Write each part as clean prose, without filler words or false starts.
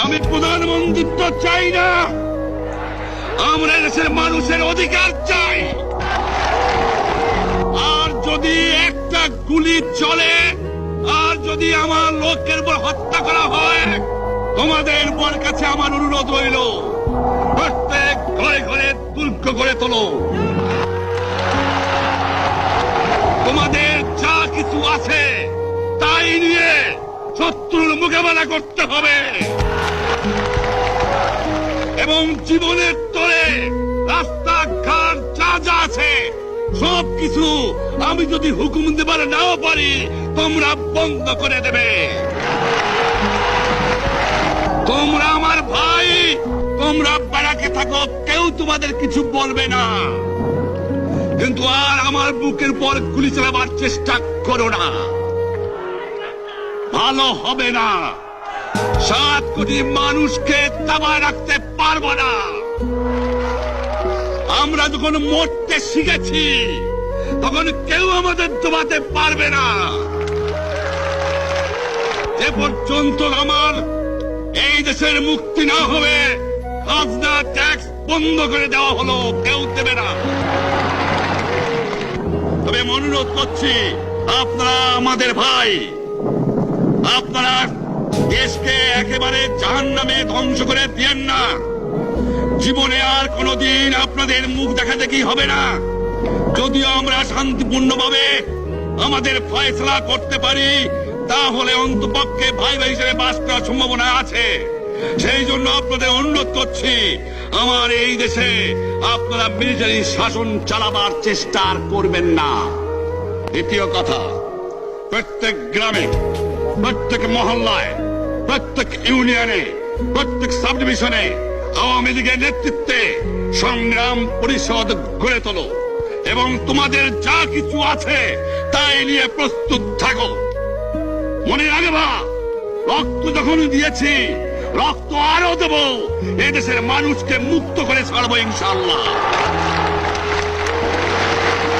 আমি প্রধানমন্ত্রিত্ব চাই না, আমরা দেশের মানুষের অধিকার চাই। আর যদি একটা গুলি চলে, আর যদি আমার লোকের উপর হত্যা করা হয়, তোমাদের বর কাছে আমার অনুরোধ রইল, প্রত্যেক ঘরে ঘরে দুর্গ করে তোলো। তোমাদের যা কিছু আছে তাই নিয়ে শত্রুর মোকাবেলা করতে হবে, এবং জীবনের তরে রাস্তাঘাট যা যা আছে সবকিছু আমি যদি হুকুম দেবার নাও পারি, তোমরা বন্ধ করে দেবে। তোমরা আমার ভাই, তোমরা বেড়াকে থাকো, কেউ তোমাদের কিছু বলবে না, কিন্তু আর আমার বুকের পর গুলি চালাবার চেষ্টা করো না, ভালো হবে না। 7 কোটি মানুষকে দাবায় রাখতে পারবো না। আমরা যখন মরতে শিখেছি তখন কেউ আমাদের দবাতে পারবে না। যে পর্যন্ত আমার এই দেশের মুক্তি না হবে, খাজনা ট্যাক্স বন্ধ করে দেওয়া হলো, কেউ দেবে না। তবে আমি অনুরোধ করছি, আপনারা আমাদের ভাই, আপনারা দেশকে একেবারে জাহান্নামে ধ্বংস করে দিয়েন না। জীবনে আর কোনদিন আপনাদের মুখ দেখা দেখি হবে না। যদিও আমরা শান্তিপূর্ণভাবে আমাদের ফয়সলা করতে পারি, তাহলে অন্তপক্ষে ভাই ভাই হিসেবে বাস করার সম্ভাবনা আছে। সেই জন্য আপনাদের অনুরোধ করছি, আমার এই দেশে আপনারা মিলিটারি শাসন চালাবার চেষ্টা আর করবেন না। দ্বিতীয় কথা, প্রত্যেক গ্রামে, প্রত্যেক মহল্লায়, প্রত্যেক ইউনিয়নে, প্রত্যেক সাব ডিভিশনে আওয়ামী লীগের নেতৃত্বে সংগ্রাম পরিষদ গড়ে তোলো, এবং তোমাদের যা কিছু আছে তাই নিয়ে প্রস্তুত থাকো। মনে রাখবা, রক্ত যখন দিয়েছি, রক্ত আরো দেব, এদেশের মানুষকে মুক্ত করে ছাড়বো ইনশাআল্লাহ।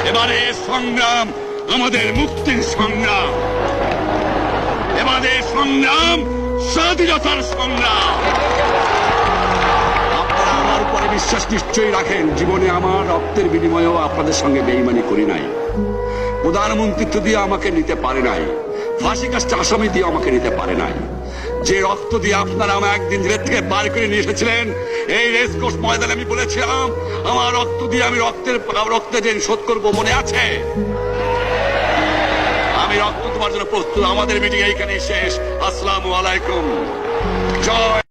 এবারে সংগ্রাম আমাদের মুক্তির সংগ্রাম, এবারে সংগ্রাম স্বাধীনতার সংগ্রাম। আপনারা আমার উপরে বিশ্বাস নিশ্চয়ই রাখেন। জীবনে আমার রক্তের বিনিময়েও আপনাদের সঙ্গে বেইমানি করি নাই। প্রধানমন্ত্রিত্ব দিয়ে আমাকে নিতে পারে নাই, ফাঁসি কাজটা আসামি দিয়ে আমাকে নিতে পারে নাই। যে রক্ত দিয়ে আপনারা আমার একদিন জেলের থেকে বার করে নিয়ে এসেছিলেন, এই রেসকোর্স ময়দানে আমি বলেছিলাম আমার রক্ত দিয়ে আমি রক্তের যে শোধ করবো, মনে আছে? আমি রক্ত তোমার জন্য প্রস্তুত। আমাদের মিটিং এইখানে শেষ। আসসালামু আলাইকুম। জয়।